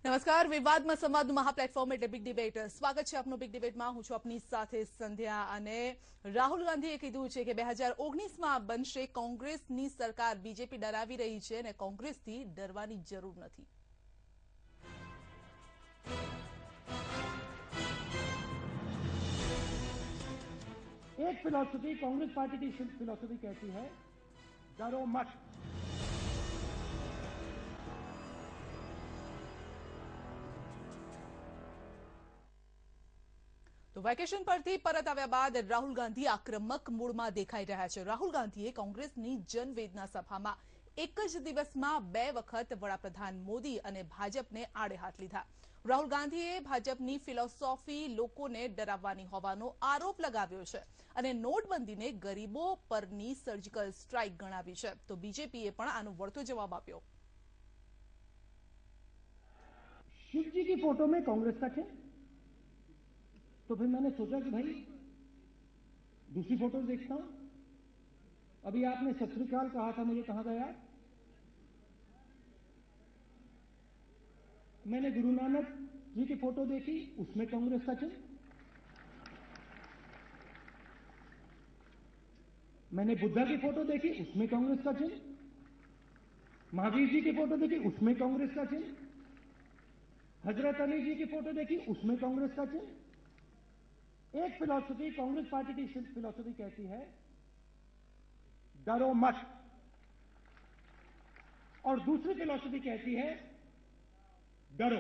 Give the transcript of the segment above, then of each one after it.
નમસ્કાર, વિવાદમાં સંવાદનું મહાપ્લેટફોર્મ એટલે બિગ ડિબેટ. સ્વાગત છે આપનું બિગ ડિબેટમાં. હું છું આપની સાથે સંધ્યા. અને રાહુલ ગાંધીએ કીધું છે કે 2019માં બનશે કોંગ્રેસની સરકાર. બીજેપી ડરાવી રહી છે અને કોંગ્રેસથી ડરવાની જરૂર નથી. एक फिलॉसफी कांग्रेस पार्टी की फिलॉसफी कहती है डरो मत। તો વેકેશન પરથી પરત આવ્યા બાદ રાહુલ ગાંધી આક્રમક મૂડમાં દેખાઈ રહ્યા છે. રાહુલ ગાંધીએ કોંગ્રેસની જનવેદના સભામાં એક જ દિવસમાં 2 વખત વડાપ્રધાન મોદી અને ભાજપને આડે હાથ લીધા. રાહુલ ગાંધીએ ભાજપની ફિલોસોફી લોકોને ડરાવવાની હોવાનો આરોપ લગાવ્યો છે અને નોટબંધીને ગરીબો પરની સર્જિકલ સ્ટ્રાઇક ગણાવી છે. તો બીજેપીએ પણ આનો વળતો જવાબ આપ્યો. शिव जी की फोटो में कांग्रेस का थे, तो फिर मैंने सोचा कि भाई दूसरी फोटो देखता हूं. अभी आपने सत श्री अकाल कहा था, मुझे कहा गया. मैंने गुरु नानक जी की फोटो देखी, उसमें कांग्रेस का चिन्ह. मैंने बुद्धा की फोटो देखी, उसमें कांग्रेस का चिन्ह. महावीर जी की फोटो देखी, उसमें कांग्रेस का चिन्ह. हजरत अली जी की फोटो देखी, उसमें कांग्रेस का चिन्ह. एक फिलॉसफी कांग्रेस पार्टी की फिलॉसफी कहती है डरो मत, और दूसरी फिलॉसफी कहती है डरो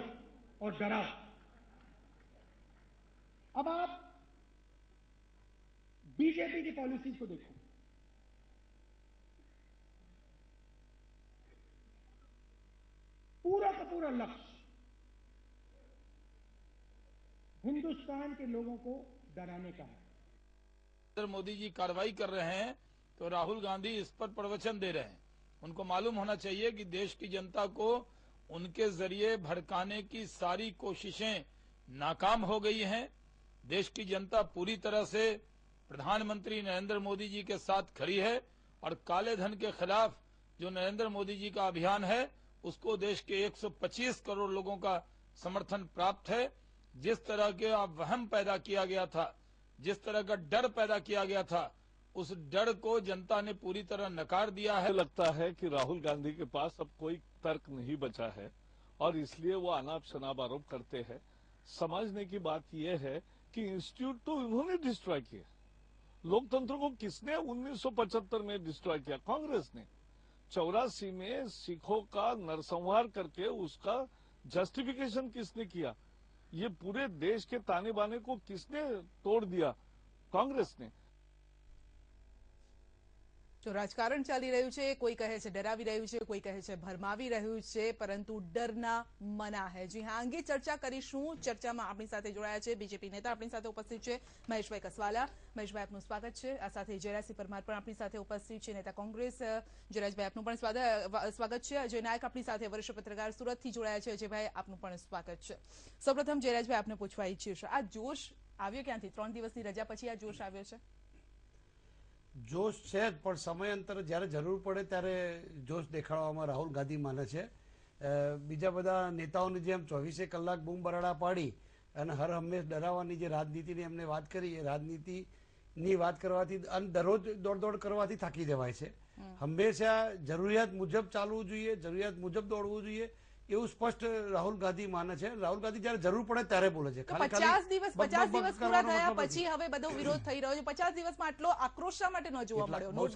और डराओ. अब आप बीजेपी की पॉलिसीज को देखो. पूरा का पूरा लक्ष्य हिंदुस्तान के लोगों को डराने का है. नरेंद्र मोदी जी कार्रवाई कर रहे हैं तो राहुल गांधी इस पर प्रवचन दे रहे हैं. उनको मालूम होना चाहिए कि देश की जनता को उनके जरिए भड़काने की सारी कोशिशें नाकाम हो गई हैं. देश की जनता पूरी तरह से प्रधानमंत्री नरेंद्र मोदी जी के साथ खड़ी है और काले धन के खिलाफ जो नरेंद्र मोदी जी का अभियान है उसको देश के 125 करोड़ लोगों का समर्थन प्राप्त है. जिस तरह के वहम पैदा किया गया था, जिस तरह का डर पैदा किया गया था, उस डर को जनता ने पूरी तरह नकार दिया है. लगता है कि राहुल गांधी के पास अब कोई तर्क नहीं बचा है और इसलिए वो अनाप शनाप आरोप करते हैं. समझने की बात यह है कि इंस्टीट्यूट तो उन्होंने डिस्ट्रॉय किया. लोकतंत्र को किसने 1975 में डिस्ट्रॉय किया? कांग्रेस ने. 84 में सिखों का नरसंहार करके उसका जस्टिफिकेशन किसने किया? ये पूरे देश के ताने बाने को किसने तोड़ दिया? कांग्रेस ने. તો રાજકારણ ચાલી રહ્યું છે. કોઈ કહે છે ડરાવી રહ્યું છે, કોઈ કહે છે ભરમાવી રહ્યું છે, પરંતુ ડરના મના હે. જી હા, અંગે ચર્ચા કરીશું. ચર્ચામાં આપણી સાથે જોડાયા છે બીજેપી નેતા, આપણી સાથે ઉપસ્થિત છે મહેશભાઈ કસવાલા. મહેશભાઈ, આપનું સ્વાગત છે. આ સાથે જયરાજસિંહ પરમાર પણ આપણી સાથે ઉપસ્થિત છે, નેતા કોંગ્રેસ. જયરાજભાઈ, આપનું પણ સ્વાગત છે. અજય નાયક આપણી સાથે, વરિષ્ઠ પત્રકાર, સુરતથી જોડાયા છે. અજયભાઈ, આપનું પણ સ્વાગત છે. સૌપ્રથમ જયરાજભાઈ, આપને પૂછવા ઈચ્છીશ, આ જોશ આવ્યો ક્યાંથી? 3 દિવસની રજા પછી આ જોશ આવ્યો છે? જોશ છે જ, પણ સમયાંતરે જ્યારે જરૂર પડે ત્યારે જોશ દેખાડવામાં રાહુલ ગાંધી માને છે. બીજા બધા દનેતાઓની જેમ 24 કલાક બૂમ બરાડા પાડી અને હર હંમેશ ડરાવવાની જે રાજનીતિની એમને વાત કરી, એ રાજનીતિની વાત કરવાથી અને દરરોજ દોડ કરવાથી થાકી જવાય છે. હંમેશા જરૂરિયાત મુજબ ચાલવું જોઈએ, જરૂરિયાત મુજબ દોડવું જોઈએ, એવું સ્પષ્ટ રાહુલ ગાંધી માને છે. રાહુલ ગાંધી જ્યારે જરૂર પડે ત્યારે બોલે છે. 50 દિવસ પૂરા થયા પછી હવે બધો વિરોધ થઈ રહ્યો છે. 50 દિવસમાં આટલો આક્રોશ શા માટે ન જોવા મળ્યો? બહુ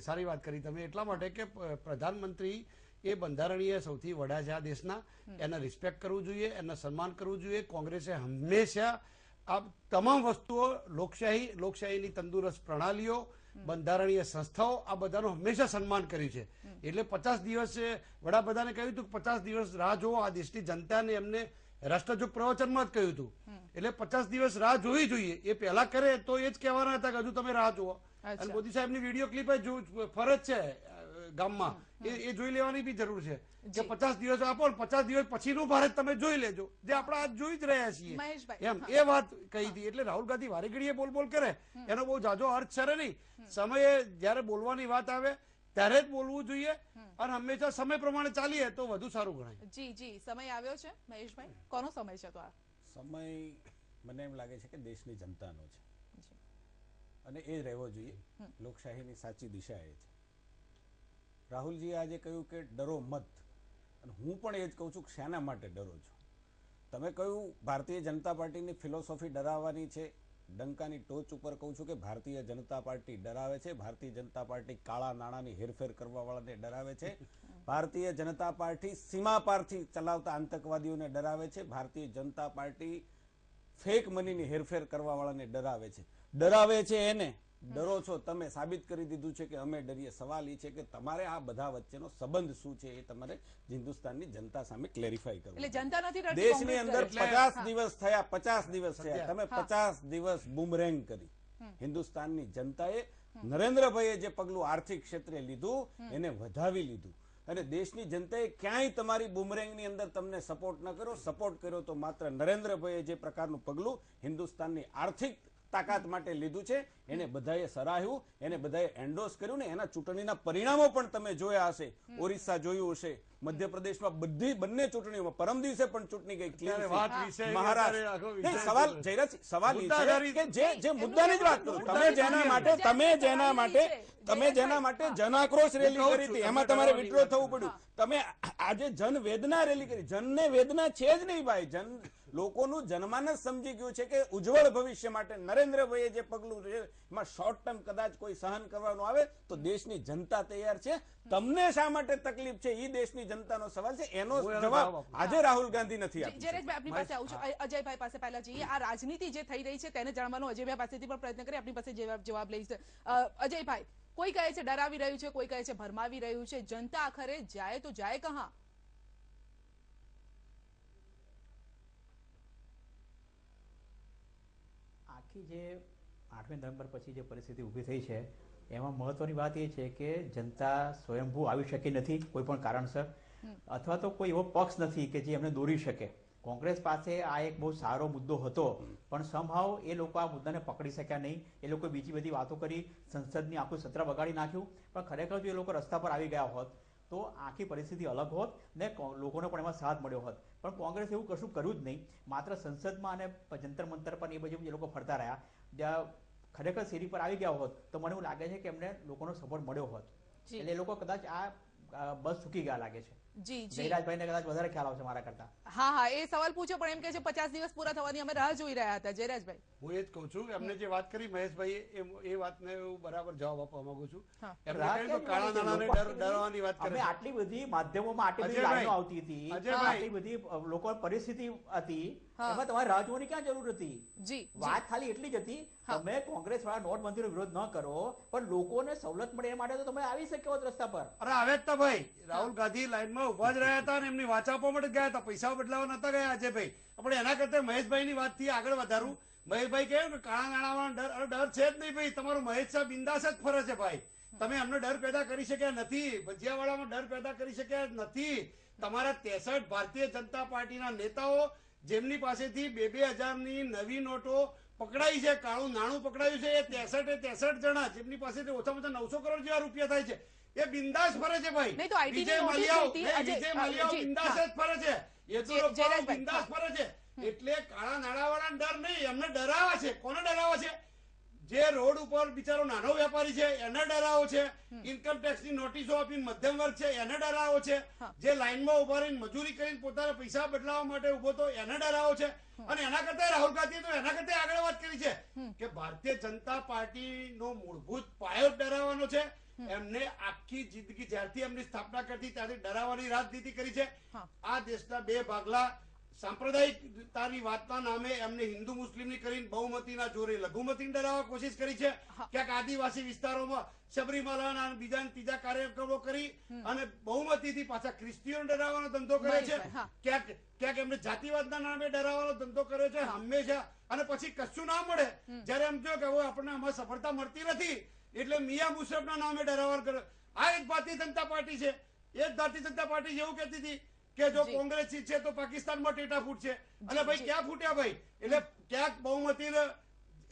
સારી વાત કરી તમે. એટલા માટે કે પ્રધાનમંત્રી એ બંધારણીય સૌથી વડા છે આ દેશના. એને રિસ્પેક્ટ કરવું જોઈએ, એને સન્માન કરવું જોઈએ. કોંગ્રેસે હંમેશા આ તમામ વસ્તુઓ, લોકશાહીની તંદુરસ્ત પ્રણાલીઓ, બંધારણીય સંસ્થાઓ, આ બધાનું હંમેશા સન્માન કર્યું છે. એટલે 50 દિવસ વડાપ્રધાને કહ્યું હતું કે 50 દિવસ રાહ જોવો. આ દેશની જનતાને એમને રાષ્ટ્રજોગ પ્રવચનમાં જ કહ્યું હતું. એટલે 50 દિવસ રાહ જોવી જોઈએ. એ પહેલા કરે તો એ જ કહેવાના હતા કે હજુ તમે રાહ જુઓ. અને મોદી સાહેબની વિડીયો ક્લિપ ફરજ છે ગામમાં, એ જોઈ લેવાની બી જરૂર છે કે 50 દિવસ આપો, 50 દિવસ પછીનું ભારત તમે જોઈ લેજો, જે આપણે આજ જોઈ જ રહ્યા છીએ. એમ એ વાત કહી હતી. એટલે રાહુલ ગાંધી વારે ઘડીએ બોલ કરે એનો બહુ જાજો અર્થ છે નહીં. સમયે જયારે બોલવાની વાત આવે ત્યારે જ બોલવું જોઈએ અને હંમેશા સમય પ્રમાણે ચાલીએ તો વધુ સારું ગણાય. જી સમય આવ્યો છે મહેશભાઈ, કોનો સમય છે? તો આ સમય મને એમ લાગે છે કે દેશની જનતાનો છે અને એ રહેવો જોઈએ. લોકશાહીની સાચી દિશા એ છે. રાહુલજીએ આજે કહ્યું કે ડરો મત, અને હું પણ એ જ કહું છું કે શાના માટે ડરો છો? તમે કહ્યું ભારતીય જનતા પાર્ટીની ફિલોસોફી ડરાવવાની છે. ડંકાની ટોચ ઉપર કહું છું કે ભારતીય જનતા પાર્ટી ડરાવે છે. ભારતીય જનતા પાર્ટી કાળા નાણાંની હેરફેર કરવા વાળાને ડરાવે છે. ભારતીય જનતા પાર્ટી સીમા પારથી ચલાવતા આતંકવાદીઓને ડરાવે છે. ભારતીય જનતા પાર્ટી ફેક મનીની હેરફેર કરવા વાળાને ડરાવે છે. ડરાવે છે એને ડરો છો તમે, સાબિત કરી દીધું છે કે અમે ડરીએ. સવાલ એ છે કે તમારે આ બધા વચ્ચેનો સંબંધ શું છે એ તમારે હિન્દુસ્તાનની જનતા સામે ક્લેરિફાઈ કરવું. એટલે જનતા નથી ડરતી, દેશની કોંગ્રેસ અંદર ડરે છે. 50 દિવસ થયા, 50 દિવસ થયા, તમે 50 દિવસ બુમરેંગ કરી. હિન્દુસ્તાનની જનતાએ નરેન્દ્રભાઈએ જે પગલું આર્થિક ક્ષેત્રે લીધું એને વધાવી લીધું, અને દેશની જનતાએ ક્યાંય તમારી બુમરેંગની અંદર તમને સપોર્ટ ન કર્યો. સપોર્ટ કર્યો તો માત્ર નરેન્દ્રભાઈએ જે પ્રકારનું પગલું હિન્દુસ્તાનની આર્થિક તાકાત માટે લીધું છે એને બધાએ સરાહ્યું, એને બધાએ એન્ડોર્સ કર્યું ને એના ચૂંટણીના પરિણામો પણ તમે જોયા હશે. ઓરિસ્સા જોયું હશે, મધ્યપ્રદેશમાં બંને ચૂંટણીઓમાં પરમ દિવસે પણ ચૂંટણી ગઈ. સવાલ એ છે કે જે મુદ્દાની જ વાત કરું, તમે જેના માટે જન આક્રોશ રેલી કરી હતી એમાં તમારે વિડ્રો થવું પડ્યું. તમે આજે જન વેદના રેલી કરી. જનને વેદના છે જ નહીં ભાઈ. લોકોનું જનમાનસ સમજી ગયું છે કે ઉજ્જવળ ભવિષ્ય માટે નરેન્દ્રભાઈએ જે પગલું એમાં શોર્ટ ટર્મ કદાચ કોઈ સહન કરવાનું આવે તો દેશની જનતા તૈયાર છે. તમને શા માટે તકલીફ છે એ દેશની જનતાનો સવાલ છે. એનો જવાબ આજે રાહુલ ગાંધી નથી આપ્યો. જયરાજભાઈ આપની પાસે આવું છું. અજયભાઈ પાસે પહેલા જઈએ. આ રાજનીતિ જે થઈ રહી છે તેને જાણવાનો અજયભાઈ પાસેથી પણ પ્રયત્ન કરી. આપની પાસે જવાબ લઈશ. અજયભાઈ, કોઈ કહે છે ડરાવી રહ્યું છે, કોઈ કહે છે ભરમાવી રહ્યું છે. જનતા આખરે જાય તો જાય કહા? આખી જે 8મી નવેમ્બર પછી જે પરિસ્થિતિ ઊભી થઈ છે એમાં મહત્વની વાત એ છે કે જનતા સ્વયંભૂ આવી શકી નથી કોઈ પણ કારણસર, અથવા તો કોઈ એવો પક્ષ નથી કે જે એમને દોરી શકે. કોંગ્રેસ પાસે આ એક બહુ સારો મુદ્દો હતો પણ સમહાવ એ લોકો આ મુદ્દાને પકડી શક્યા નહીં. એ લોકો બીજી બધી વાતો કરી, સંસદની આખું સત્ર બગાડી નાખ્યું. પણ ખરેખર જો એ લોકો રસ્તા પર આવી ગયા હોત તો આખી પરિસ્થિતિ અલગ હોત ને લોકોને પણ એમાં સાથ મળ્યો હોત. પણ કોંગ્રેસ એવું કશું કર્યું જ નહીં. માત્ર સંસદમાં અને જંતર મંતર પર એ બધું એ લોકો ફરતા રહ્યા. જ્યાં ખરેખર સીડી પર આવી ગયા હોત તો મને એવું લાગે છે કે એમને લોકોનો સપોર્ટ મળ્યો હોત. એટલે એ લોકો કદાચ આ બસ ચૂકી ગયા લાગે છે. જયરાજભાઈને કદાચ વધારે ખ્યાલ આવશે મારા કરતા. હા, એ સવાલ પૂછ્યો પણ એમ કે છે 50 દિવસ પૂરા થવાની અમે રાહ જોઈ રહ્યા હતા. જયરાજભાઈ, હું એ જ કહું છું એમને જે વાત કરી મહેશભાઈ એ વાતને હું બરાબર જવાબ આપવા માંગુ છું. કાળા નાણાંને ડરવાની વાત કરી. આટલી બધી માધ્યમોમાં આટલી બધી લાઈનો આવતી હતી, આટલી બધી લોકો પરિસ્થિતિ હતી, એમાં તમારે રાહ જોવાની ક્યાં જરૂર હતી? વાત ખાલી એટલી જ હતી તમે કોંગ્રેસ વાળા નોટબંધીનો વિરોધ ન કરો પણ લોકોને સવલત મળે એ માટે તો તમે આવી શક્યો હોત રસ્તા પર. અરે આવે જ તા ભાઈ. રાહુલ ગાંધી લાઈનમાં ઉભા જ રહ્યા હતા અને એમની વાચા આપવા માટે ગયા હતા. પૈસા બદલાવા નતા ગયા આજે ભાઈ. આપણે એના કરતા મહેશભાઈની વાતથી આગળ વધારું. મહેશભાઈ કહે કે કાળા નાણાંમાં ડર છે જ નહીં ભાઈ. તમારું મહેશ સાહેબ બિંદાસ જ ફરે છે ભાઈ. તમે એમને ડર પેદા કરી શક્યા નથી. ભજીયાવાળામાં ડર પેદા કરી શક્યા નથી. તમારા 63 ભારતીય જનતા પાર્ટીના નેતાઓ જેમની પાસેથી 2,000ની નવી નોટો પકડાઈ છે, કાળું નાણું પકડાયું છે, એ 63 જણા જેમની પાસેથી ઓછામાં ઓછા 900 કરોડ જેવા રૂપિયા થાય છે એ બિંદાસ ફરે છે ભાઈ. વિજય મલ્યાઓ બિંદાસ જ ફરે છે. યેદુરપ્પા બિંદાસ ફરે છે. એટલે કાળા નાણાવાળાને ડર નહીં, એમને ડરાવા છે. કોને ડરાવા છે? જે રોડ ઉપર બિચારો નાનો વેપારી છે એને ડરાવો છે. ઇન્કમ ટેક્સની નોટિસો આપીને મધ્યમ વર્ગ છે એને ડરાવો છે. જે લાઈનમાં ઉભા રહીને મજૂરી કરીને પોતાના પૈસા બદલાવવા માટે ઉભો તો એને ડરાવો છે. અને એના કરતા રાહુલ ગાંધીએ તો એના કરતા આગળ વાત કરી છે કે ભારતીય જનતા પાર્ટીનો મૂળભૂત પાયો ડરાવવાનો છે. એમને આખી જિંદગી જ્યારથી એમની સ્થાપના કરતી ત્યારથી ડરાવવાની રાજનીતિ કરી છે. આ દેશના બે ભાગલા સાંપ્રદાયિકતાની વાતના નામે એમને હિન્દુ મુસ્લિમની કરીને બહુમતીના જોરે લઘુમતીને ડરાવવા કોશિશ કરી છે. ક્યાંક આદિવાસી વિસ્તારોમાં સબરીમાલાના બીજા ત્રીજા કાર્યક્રમો કરી અને બહુમતીથી પાછા ક્રિસ્તીઓને ડરાવવાનો ધંધો કરે છે. ક્યાંક એમને જાતિવાદના નામે ડરાવવાનો ધંધો કર્યો છે હંમેશા. અને પછી કશું ના મળે જયારે એમ કહ્યું કે હવે આપણને આમાં સફળતા મળતી નથી એટલે મિયા મુશરફના નામે ડરાવવાનો કર્યો. આ એક ભારતીય જનતા પાર્ટી છે. એ જ ભારતીય જનતા પાર્ટી એવું કહેતી હતી કે જો કોંગ્રેસ છે તો પાકિસ્તાનમાં ટેટા ફૂટશે. અને ભાઈ ક્યાં ફૂટ્યા ભાઈ? એટલે ક્યાંક બહુમતી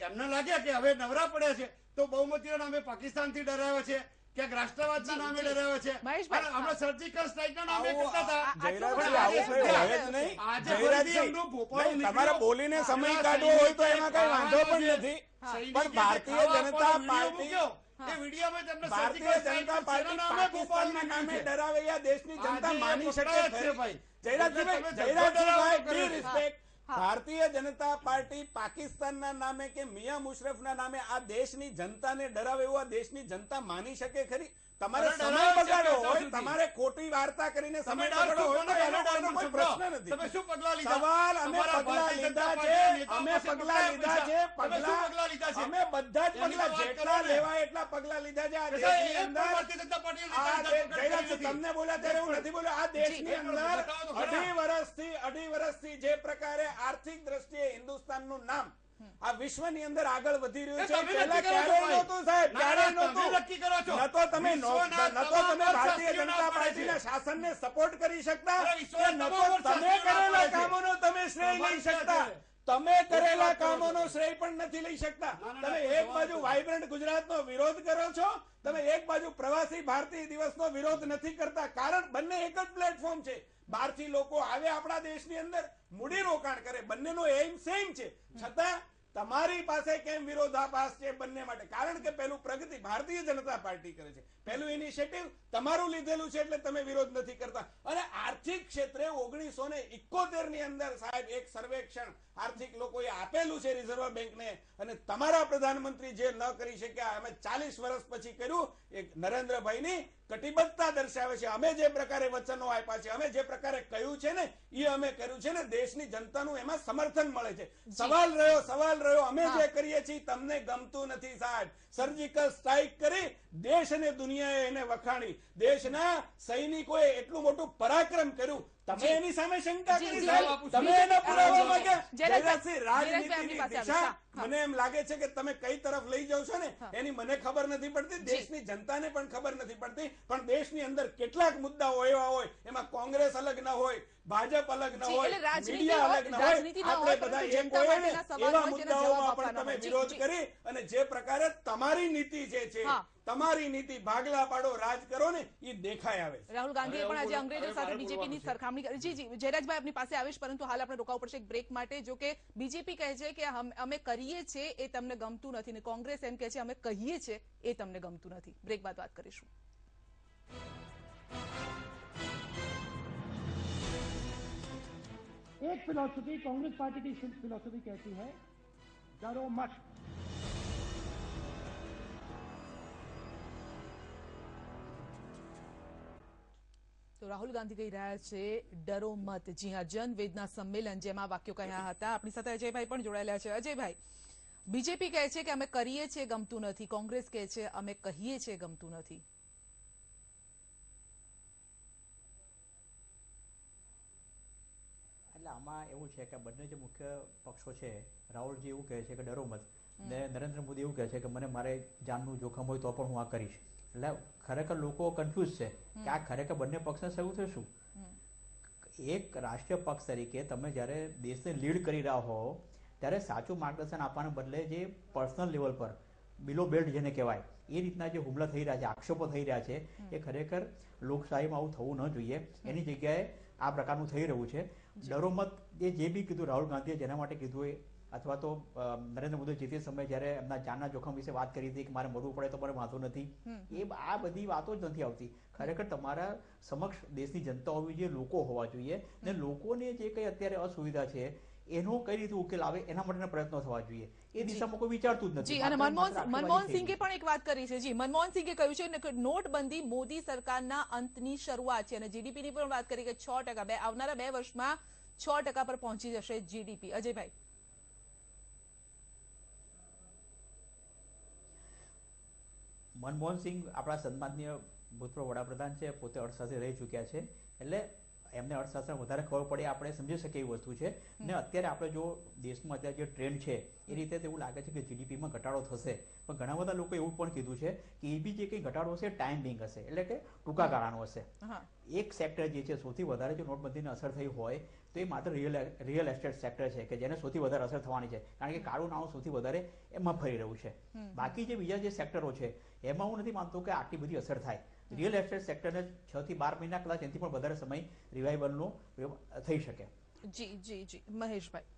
એમને લાગ્યા કે હવે નવરા પડ્યા છે તો બહુમતીના નામે પાકિસ્તાનથી ડરાવે છે, ક્યાંક રાષ્ટ્રવાદના નામે ડરાવે છે. મહેશભાઈ, અને હમણાં સર્જિકલ સ્ટ્રાઇકના નામે આવું કરતા હતા. જયરાજસિંહ, આવું કઈ હોય જ નહીં. આજે જયરાજસિંહ, ફરીથી એમનો ભોપાળો નહીં, નીકળ્યો. તમારે બોલીને સમય આપણા કાઢવો હોય તો સૈનિકે એમાં કઈ વાંધો પણ ખાવાનો નથી. સૈનિકે પણ ભારતીય ખાવા જનતા આપવાનો વિડીયો પાર્ટી મૂક્યો. એ વિડીયોમાં તેમને ભારતીય સર્જિકલ જનતા સ્ટ્રાઇક પાર્ટી નામે ભોપાલ પાકિસ્તાનના નામે નીકળ્યું છે. ડરાવે આ દેશની જનતા આજે માની શકે પકડાયા જ છે ખરી? ભાઈ. જયરાજસિંહભાઈ, એટલે તમે જયરાજસિંહભાઈ, જબરદસ્ત be કર્યો. respect. ભારતીય જનતા પાર્ટી પાકિસ્તાનના નામે કે મિયા મુશરફના નામે આ દેશની જનતાને ડરાવે એવું આ દેશની જનતા માની શકે ખરી? તમારે અરે સમય ડરાવે છે બગાડવો અત્યાર હોય, સુધી. તમારે ખોટી વાર્તા કરીને તમે સમય ડર બગાડવો હોય તો શું એનો કોનો કોઈ ડર પ્રશ્ન છો? નથી. તમે શું પગલા લીધા? સવાલ અમે તમારા પગલા ભારતીય લીધા જનતા છે, પાર્ટીના નેતાઓ અમે પાસે પગલા લીધા છે, તમે શું પગલા લીધા છે? અમે બધા જ એની પગલા તો વાત જેટલા કરો ને. લેવાય એટલા પગલા લીધા છે આ કે દેશની સાહેબ, એક અંદર. પણ ભારતીય જનતા પાર્ટીએ આ લીધા દે- જયરાજસિંહ, તમને બોલ્યા ત્યારે હું નથી બોલ્યો. આ દેશની જી. અંદર બતાવો તો ખરા. અઢી વર્ષથી જે પ્રકારે આર્થિક દ્રષ્ટિએ હિન્દુસ્તાનનું નામ આ વિશ્વની અંદર આગળ વધી રહ્યું છે, તમે પહેલા નક્કી કરો છો ક્યારેય ભાઈ. નહોતું સાહેબ, ના, ક્યારેય ના, તમે નહોતું. નક્કી કરો છો. ન તો તમે વિશ્વના ન તો તમે તમામ ભારતીય શાસ્ત્રીઓ જનતા ના પાડે પાર્ટીના છે. શાસનને સપોર્ટ કરી શકતા, અરે, વિશ્વના કે ન તમામ તો તમે શાસ્ત્રીઓ ના કરેલા પાડે છે. કામોનો તમે શ્રેય લઈ તમારી શકતા. સાથે. તમે કરેલા વાત કરો કામોનો છો. શ્રેય પણ નથી લઈ શકતા. ના, ના, તમે ના, એક વાત બાજુ કરો. વાઇબ્રન્ટ ગુજરાતનો વિરોધ કરો છો, તમે એક બાજુ પ્રવાસી ભારતીય દિવસનો વિરોધ નથી કરતા. કારણ બંને એક જ પ્લેટફોર્મ છે. બહારથી લોકો આવે આપણા દેશની અંદર મૂડી રોકાણ કરે, બંનેનો એમ સેમ છે. છતાં તમારી પાસે કેમ વિરોધાભાસ છે બંને માટે? કારણ કે પેલું પ્રગતિ ભારતીય જનતા પાર્ટી કરે છે, પેલું ઇનિશિયેટિવ તમારું લીધેલું છે, એટલે તમે વિરોધ નથી કરતા. અને આર્થિક ક્ષેત્રે 1971 ની અંદર સાહેબ એક સર્વેક્ષણ આર્થિક લોકોએ આપેલું છે રિઝર્વ બેંકને, અને તમારા પ્રધાનમંત્રી જે ન કરી શક્યા અમે 40 વર્ષ પછી કર્યું. એક નરેન્દ્રભાઈની કટિબદ્ધતા દર્શાવે છે. અમે જે પ્રકારે વચનો આપ્યા છે, અમે જે પ્રકારે કહ્યું છે ને એ અમે કર્યું છે ને, દેશની જનતાનું એમાં સમર્થન મળે છે. સવાલ રહ્યો અમે જે કરીએ છીએ તમને ગમતું નથી સાહેબ. સર્જિકલ સ્ટ્રાઇક કરી દેશ અને દુનિયાએ એને વખાણી. દેશના સૈનિકોએ એટલું મોટું પરાક્રમ કર્યું, તમે એની સામે શંકા જી, કરી જી. સાહેબ. તમે એને પુરાવા માંગ્યા. જયરાજસિંહ, રાજનીતિની આપની પાસે દિશા આવીશ. મને એમ લાગે છે કે તમે કઈ તરફ લઈ જાવ છો ને એની મને ખબર નથી પડતી, દેશની જનતાને પણ ખબર નથી પડતી. પણ દેશની અંદર કેટલાક મુદ્દાઓ એવા હોય એમાં કોંગ્રેસ અલગ ના હોય, ભાજપ અલગ ના જી, હોય, એટલે રાજનીતિ મીડિયા હોય, અલગ ના હોય, રાજનીતિ ના આપણે હોય, બધા પરંતુ એક જનતા હોય ને, માટેના સવાલ એવા હોય જેના મુદ્દાઓમાં જવાબ પણ આપવાના તમે હોય. જી, વિરોધ જી. કરી અને જે પ્રકારે તમારી નીતિ જે છે, હા. તમારી નીતિ ભાગલા પાડો રાજ કરો ને એ દેખાઈ આવે છે. રાહુલ ગાંધીએ પણ આજે અંગ્રેજો સાથે મારે બીજેપીની બોલવાનું છે. સરખામણી કરી. જી જી, જયરાજભાઈ આપની પાસે આવીશ, પરંતુ હાલ આપણે રોકાવું પડશે એક બ્રેક માટે. જો કે બીજેપી કહે છે કે અમે કરીએ છીએ એ તમને ગમતું નથી, ને કોંગ્રેસ એમ કહે છે અમે કહીએ છીએ એ તમને ગમતું નથી. બ્રેક બાદ વાત કરીશું. एक फिलॉसफी कांग्रेस पार्टी की फिलॉसफी कहती है डरो मत। તો રાહુલ ગાંધી કહી રહ્યા છે ડરો મત. જી હા, જનવેદના સંમેલન જેમાં વાક્યો કહ્યા હતા. આપણી સાથે અજયભાઈ પણ જોડાયેલા છે. અજયભાઈ, બીજેપી કહે છે કે અમે કરીએ છીએ ગમતું નથી, કોંગ્રેસ કહે છે અમે કહીએ છીએ ગમતું નથી. એટલે આમાં એવું છે કે બંને જે મુખ્ય પક્ષો છે, રાહુલજી એવું કહે છે કે ડરો મત, ને નરેન્દ્ર મોદી એવું કહે છે કે મને મારે જાનનું જોખમ હોય તો પણ હું આ કરીશ. એટલે ખરેખર લોકો કન્ફ્યુઝ છે કે આ ખરેખર બંને પક્ષને સહુ થશું. એક રાષ્ટ્રીય પક્ષ તરીકે તમે જ્યારે દેશને લીડ કરી રહ્યા હો ત્યારે સાચું માર્ગદર્શન આપવાને બદલે જે પર્સનલ લેવલ પર બિલો બેલ્ટ જેને કહેવાય એ રીતના જે હુમલા થઈ રહ્યા છે, આક્ષેપો થઈ રહ્યા છે, એ ખરેખર લોકશાહીમાં આવું થવું ન જોઈએ. એની જગ્યાએ આ પ્રકારનું થઈ રહ્યું છે. ડરો મત એ જે બી કીધું રાહુલ ગાંધીએ જેના માટે કીધું એ, અથવા તો નરેન્દ્ર મોદી જીતે સમયે જ્યારે એમના જાનના જોખમ વિશે વાત કરી હતી કે મારે મરવું પડે તો મને વાંધો નથી, એ આ બધી વાતો જ નથી આવતી. ખરેખર તમારા સમક્ષ દેશની જનતા હોવી જોઈએ, લોકો હોવા જોઈએ, ને લોકોને જે કંઈ અત્યારે અસુવિધા છે એનો કઈ રીતે ઉકેલ આવે એના માટેના પ્રયત્નો થવા જોઈએ. એ દિશામાં કોઈ વિચારતું જ નથી. જી, અને મનમોહન સિંઘે પણ એક વાત કરી છે. જી, મનમોહન સિંઘે કહ્યું છે કે નોટબંધી મોદી સરકારના અંતની શરૂઆત છે, અને જીડીપીની પણ વાત કરી કે 6%, આવનારા 2 વર્ષમાં 6% પર પહોંચી જશે જીડીપી. અજયભાઈ, મનમોહન સિંહ આપણા સન્માનીય ભૂતપૂર્વ વડાપ્રધાન છે, પોતે અર્થશાસ્ત્રી રહી ચૂક્યા છે, એટલે એમને અર્થશાસ્ત્ર વધારે ખબર પડે આપણે સમજી શકીએ એવી વસ્તુ છે. ને અત્યારે આપણે જો દેશમાં અત્યારે જે ટ્રેન્ડ છે એ રીતે એવું લાગે છે કે જીડીપીમાં ઘટાડો થશે, પણ ઘણા બધા લોકો એવું પણ કીધું છે કે એ બી જે કંઈ ઘટાડો હશે ટાઈમ બિંગ હશે, એટલે કે ટૂંકા ગાળાનો હશે. એક સેક્ટર જે છે સૌથી વધારે જો નોટબંધીને અસર થઈ હોય તો એ માત્ર રિયલ એસ્ટેટ સેક્ટર છે કે જેને સૌથી વધારે અસર થવાની છે, કારણ કે કાળું નાણું સૌથી વધારે એમાં ફરી રહ્યું છે. બાકી જે બીજા જે સેક્ટરો છે એમાં હું નથી માનતો કે આટલી બધી અસર થાય. રિયલ એસ્ટેટ સેક્ટરને 6 થી 12 મહિના કદાચ એનાથી પણ વધારે સમય રિવાઇવલનો થઈ શકે. જી જી જી મહેશભાઈ,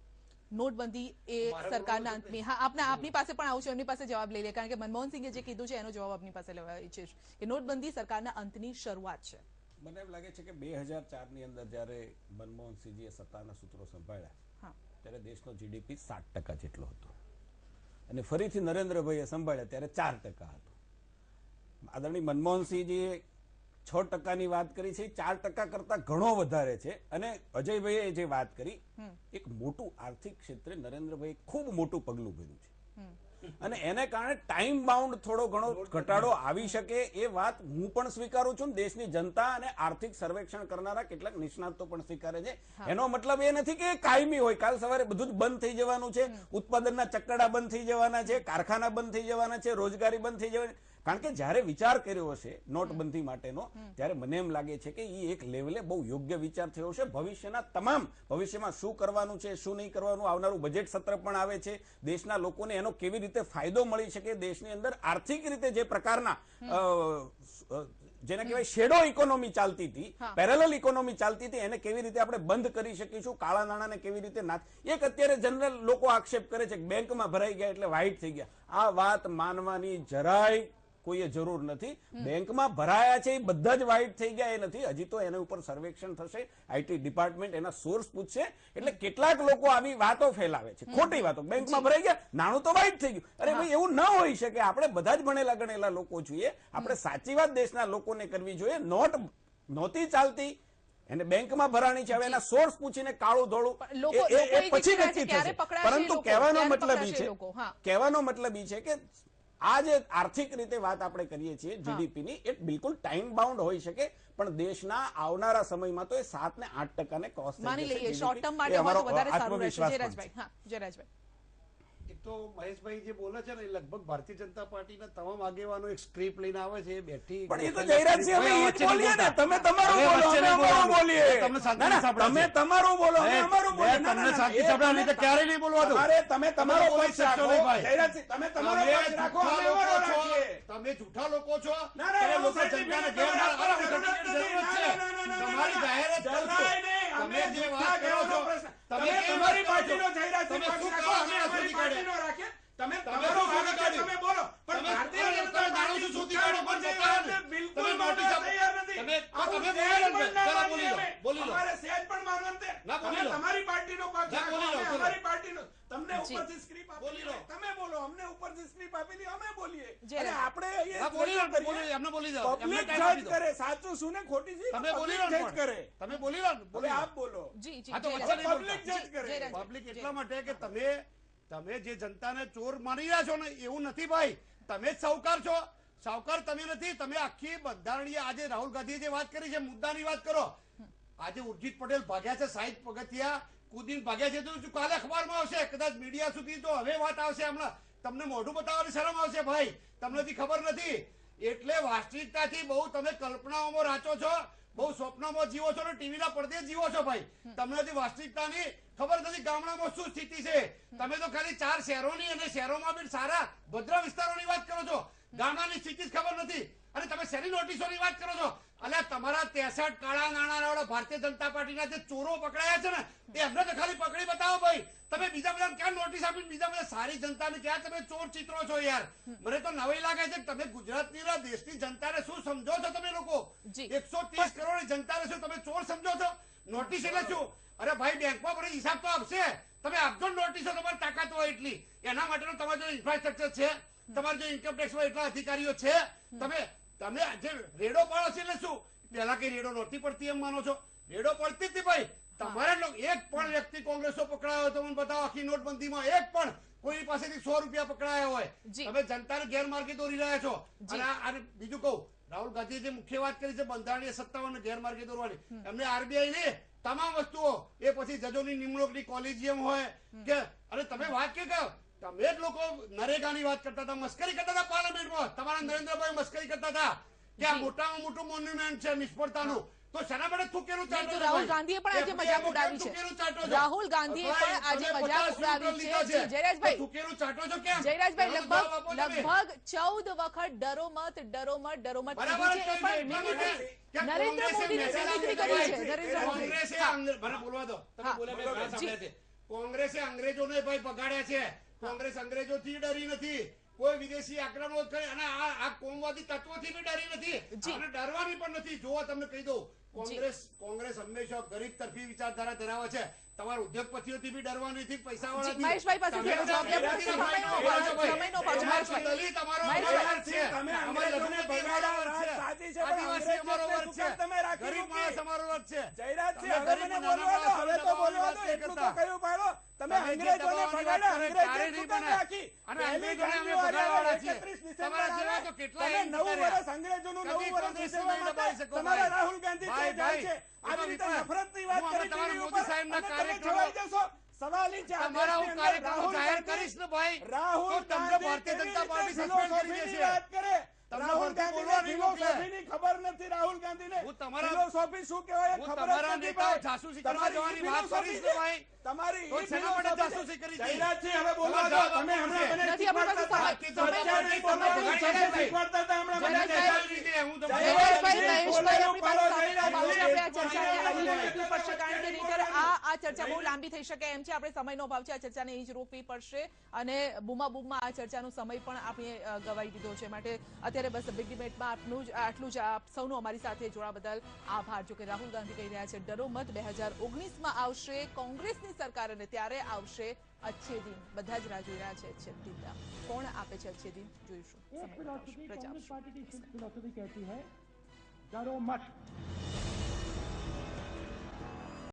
નોટબંધી એ સરકારના અંતની, હા આપની પાસે પણ આવું છે, એમની પાસે જવાબ લઈ લે, કારણ કે મનમોહન સિંહે જે કીધું છે એનો જવાબ આપની પાસે લેવા ઈચ્છીશ કે નોટબંધી સરકારના અંતની શરૂઆત છે. મને એમ લાગે છે કે 2004 ની અંદર જ્યારે મનમોહનસિંહજીએ સત્તાના સૂત્રો સંભાળ્યા ત્યારે દેશનો જીડીપી 7% જેટલો હતો અને ફરીથી નરેન્દ્રભાઈએ સંભાળ્યા ત્યારે 4% હતો. આદરણીય મનમોહનસિંહજીએ 6%ની વાત કરી છે, 4% કરતા ઘણો વધારે છે. અને અજયભાઈએ જે વાત કરી, એક મોટું આર્થિક ક્ષેત્રે નરેન્દ્રભાઈ ખૂબ મોટું પગલું ભર્યું છે અને એને કારણે ટાઈમ બાઉન્ડ થોડો ઘણો ઘટાડો આવી શકે એ વાત હું પણ સ્વીકારું છું, દેશની જનતા અને આર્થિક સર્વેક્ષણ કરનારા કેટલાક નિષ્ણાતો પણ સ્વીકારે છે. એનો મતલબ એ નથી કે કાયમી હોય, કાલ સવારે બધું જ બંધ થઈ જવાનું છે, ઉત્પાદનના ચક્કડા બંધ થઈ જવાના છે, કારખાના બંધ થઈ જવાના છે, રોજગારી બંધ થઈ જવાની. કારણ કે જ્યારે વિચાર કર્યો હશે નોટબંધી માટેનો ત્યારે મને એમ લાગે છે કે એ એક લેવલે બહુ યોગ્ય વિચાર થયો છે. ભવિષ્યમાં શું કરવાનું છે, શું નહીં કરવાનું, આવનારું બજેટ સત્ર પણ આવે છે, દેશના લોકોને એનો કેવી રીતે ફાયદો મળી શકે, દેશની અંદર આર્થિક રીતે જે પ્રકારના જેને કહેવાય શેડો ઇકોનોમી ચાલતી હતી, પેરેલલ ઇકોનોમી ચાલતી હતી, એને કેવી રીતે આપણે બંધ કરી શકીશું, કાળા નાણાંને કેવી રીતે એક અત્યારે જનરલ લોકો આક્ષેપ કરે છે કે બેંકમાં ભરાઈ ગયા એટલે વ્હાઇટ થઈ ગયા. આ વાત માનવાની જરાય કોઈએ જરૂર નથી. બેંકમાં ભરાયા છે એ બધા જ વ્હાઇટ થઈ ગયા એ નથી. હજી તો એના ઉપર સર્વેક્ષણ થશે, આઈટી ડિપાર્ટમેન્ટ એના સોર્સ પૂછશે. એટલે કેટલાક લોકો આવી વાતો ફેલાવે છે, ખોટી વાતો. બેંકમાં ભરાઈ ગયા, નાણું તો વ્હાઇટ થઈ ગયું. અરે ભાઈ એવું ન હોઈ શકે. આપણે બધા જ ભણેલા ગણેલા લોકો છીએ, આપણે સાચી વાત દેશના લોકોને કરવી જોઈએ. નોટ નહોતી ચાલતી, એને બેંકમાં ભરાણી છે, હવે એના સોર્સ પૂછીને કાળું ધોળું એ પછી નક્કી થશે. પરંતુ કહેવાનો મતલબ એ છે કે આ જે આર્થિક રીતે વાત આપણે કરીએ છીએ જીડીપીની, એ બિલકુલ ટાઈમ બાઉન્ડ હોઈ શકે, પણ દેશના આવનારા સમયમાં તો એ 7 ને 8% ને ક્રોસ થઈ જશે. શોર્ટ ટર્મ માટે હોય તો વધારે સારું રહેશે. જયરાજભાઈ, હા જયરાજભાઈ. એક તો મહેશભાઈ જે બોલે છે ને એ લગભગ ભારતીય જનતા પાર્ટીના તમામ આગેવાનો એક સ્ક્રિપ્ટ લઈને આવે છે, બેઠી પણ એ તો જયરાજસિંહ હવે એ જ બોલીએ ને, તમે તમારું બોલો, અમે અમારું બોલીએ. તમને શાંતિ સાંભળો, તમે તમારું બોલો, અમે અમારું બોલીએ. તમને શાંતિ સાંભળવા નહીં તો ક્યારે નહીં બોલવા દો. અરે તમે તમારો પક્ષ રાખો જયરાજસિંહ, તમે તમારો પક્ષ રાખો, અમે અમારો રાખીએ. તમે જૂઠા લોકો છો. ના ના, તમે લોકો જનતાને તમારી જાહેરાત કરો છો. તમે જે વાત કરો છો, તમે તમારી પાર્ટીનો જયરાજસિંહ પક્ષ રાખો, અમે અમારી પાર્ટીનો રાખીએ. તમે તમારો ભાગ તમે બોલો, પણ ભારતીય જનતા પાર્ટી શોધી કાઢો પણ જયરાજસિંહ બિલકુલ માનવા તૈયાર નથી. તમે બોલી લો, અમારે સહેજ પણ માનવાનું છે. તમે તમારી પાર્ટીનો પક્ષ રાખો, અમે અમારી પાર્ટીનો. તમને ઉપરથી સ્ક્રિપ્ટ આપી લો, તમે બોલો, અમને ઉપરથી સ્ક્રિપ્ટ આપી લો, અમે બોલીએ. અને આપણે એ બોલી એમને બોલી જાઓ, પબ્લિક જજ કરે સાચું શું ને ખોટી છે. તમે બોલી લો, જજ કરે. તમે બોલી લો, બોલે આપ બોલો. જી જી, આ તો પબ્લિક જજ કરે. પબ્લિક એટલા માટે કે તમે જે જનતાને ચોર માની રહ્યા છો ને એવું નથી ભાઈ. તમે જ સાવકાર છો. સાવકાર તમે નથી. તમે આખી બંધારણીય આજે રાહુલ ગાંધીએ જે વાત કરી છે, મુદ્દાની વાત કરો. આજે ઉર્જિત પટેલ ભાગ્યા છે, 60 પગથિયા કુદીન ભાગ્યા છે, તો કાલે અખબારમાં આવશે, કદાચ મીડિયા સુધી તો હવે વાત આવશે. હમણાં તમને મોઢું બતાવવાની શરમ આવશે ભાઈ, તમને ખબર નથી. એટલે વાસ્તવિકતાથી બહુ તમે કલ્પનાઓમાં રાચો છો, બહુ સ્વપ્નમાં જીવો છો ને ટીવીના પડદે જીવો છો ભાઈ. તમને વાસ્તવિકતાની ખબર નથી ગામડામાં શું સ્થિતિ છે. તમે તો ખાલી 4 શહેરોની અને શહેરોમાં બી સારા ભદ્ર વિસ્તારોની વાત કરો છો, ગામડાની સ્થિતિ જ ખબર નથી. અને તમે શેની નોટિસોની વાત કરો છો. અલ્યા તમારા 63 કાળા નાણાવાળા ભારતીય જનતા પાર્ટીના જે ચોરો પકડાયા છે ને એ એમને તો ખાલી પકડી બતાવો ભાઈ. તમે બીજા બધા ક્યાં નોટિસ આપી, બીજા બધા સારી જનતાને ક્યાં તમે ચોર ચિત્રો છો યાર. મને તો નવાઈ લાગે છે કે તમે ગુજરાતની દેશની જનતાને શું સમજો છો. તમે લોકો 130 કરોડ જનતાને શું તમે ચોર સમજો છો. નોટિસ એટલે શું? અરે ભાઈ બેંકમાં બધો હિસાબ તો આપશે, તમે આપજો નોટિસો. તમારી તાકાત હોય એટલી, એના માટેનો તમારો જો ઇન્ફ્રાસ્ટ્રક્ચર છે, તમારે જો ઇન્કમ ટેક્સમાં એટલા અધિકારીઓ છે, તમે જે રેડો પાડો છે એટલે શું પેલા કઈ રેડો નહોતી પડતી એમ માનો છો? રેડો પડતી હતી ભાઈ. તમારા એક પણ વ્યક્તિ કોંગ્રેસો પકડાયો હોય તો મને બતાવો આખી નોટબંધીમાં એક પણ કોઈ પાસેથી 100 રૂપિયા પકડાયા હોય. તમે જનતાને ગેરમાર્ગે દોરી રહ્યા છો. અને બીજું કહું, રાહુલ ગાંધીએ જે મુખ્ય વાત કરી છે બંધારણીય સત્તાઓને ગેરમાર્ગે દોરવાની, એમને આરબીઆઈ ને તમામ વસ્તુઓ, એ પછી જજોની નિમણૂકની કોલેજિયમ હોય કે, અને તમે વાત કે તમે જ લોકો નરેગાની વાત કરતા હતા, મસ્કરી કરતા હતા પાર્લામેન્ટમાં. તમારા નરેન્દ્રભાઈ મસ્કરી કરતા હતા કે આ મોટામાં મોટું મોન્યુમેન્ટ છે નિષ્ફળતાનું. તો શેના માટે થૂકેલું ચાટો છો? રાહુલ ગાંધીએ પણ આજે મજાક ઉડાવી છે. રાહુલ ગાંધીએ પણ આજે મજાક ઉડાવી છે. જયરાજભાઈ, થૂકેલું ચાટો છો કેમ? જયરાજભાઈ, લગભગ 14 વખત ડરોમત બરાબર કીધું છે. એ પણ મિમિક્રી નરેન્દ્ર મોદીની મિમિક્રી કરી છે. નરેન્દ્ર મોદી. મને બોલવા દો. તમે બોલ્યા મેં ઘણા સાંભળ્યા છે. કોંગ્રેસે અંગ્રેજોને ભાઈ પગાડ્યા છે. કોંગ્રેસ અંગ્રેજોથી ડરી નથી, કોઈ વિદેશી આક્રમણ કરે અને આ કોમવાદી તત્વોથી બી ડરી નથી અને ડરવાની પણ નથી. જો તમને કહી દઉં, કોંગ્રેસ હંમેશા ગરીબ તરફી વિચારધારા ધરાવે છે. તમારા ઉદ્યોગપતિઓથી બી ડરવાની નથી, પૈસા વાળા મહેશભાઈ પાસે સમયનો અભાવ છે. દલિત અમારો વર્ગ છે, અમારી લગ્ન બગાડવા છે, આદિવાસી અમારો વર્ગ છે, ગરીબ માણસ અમારો વર્ગ છે. જયરાજસિંહ, હવે મને બોલવા દો. હવે તો બોલવા દો. એટલું તો કહ્યું પાડો. તમે અંગ્રેજોને ભગાડ્યા, અંગ્રેજોને શું કામ રાખી? અને અંગ્રેજોને અમે ભગાડવાના છીએ. 31 ડિસેમ્બર તમારા જેવા તો કેટલા તમે 9 વર્ષ અંગ્રેજોનું 9 વર્ષ વિસરવા માટે તમારા રાહુલ ગાંધી ક્યાં જાય છે? આવી રીતે નફરતની વાત કરી ટીવી ઉપર અને તમે છવાઈ જશો. સવાલ ઈ છે આ દેશની અંદર રાહુલ જાહેર કરીશ ને ભાઈ, રાહુલ તમને ભારતીય જનતા પાર્ટી સસ્પેન્ડ કરી દેશે. વાત કરે. રાહુલ ગાંધીને ફિલોસોફીની ખબર નથી. રાહુલ ગાંધીને હું તમારા ફિલોસોફી શું કહેવાય એ ખબર જ નથી ભાઈ. જાસૂસી કરવા જવાની વાત કરીશ ને ભાઈ, તમારી તો શેના માટે જાસૂસી કરી છે? જયરાજસિંહ, હવે બોલવા દો. તમે હમણાં મને નથી આપણી પાસે સમય. શીખવાડતા હતા હમણાં મને. હું તમને જયરાજભાઈ, મહેશભાઈ, આપણી પાસે સમયનો અભાવ છે. આપણે આ ચર્ચાને અહીં જ રોકવી પડશે, કારણ કે નહીંતર આ ચર્ચા બહુ લાંબી થઈ શકે એમ છે. આપણે સમયનો અભાવ છે, આ ચર્ચાને અહીં જ રોકવી પડશે અને બૂમાબૂમમાં આ ચર્ચાનો સમય પણ આપણે ગવાઈ દીધો છે. માટે અત્યારે બસ બિગ ડિબેટમાં આટલું જ. આપ સૌનો અમારી સાથે જોડા બદલ આભાર. જો કે રાહુલ ગાંધી કહી રહ્યા છે ડરો મત, 2019માં આવશે કોંગ્રેસની સરકાર અને ત્યારે આવશે અચ્છે દિન. બધા જ રાહ જોઈ રહ્યા છે અચ્છે દિનના. કોણ આપે છે અચ્છે દિન જોઈશું. एक फिलॉसफी कांग्रेस पार्टी की फिलॉसफी कहती है डरो मत.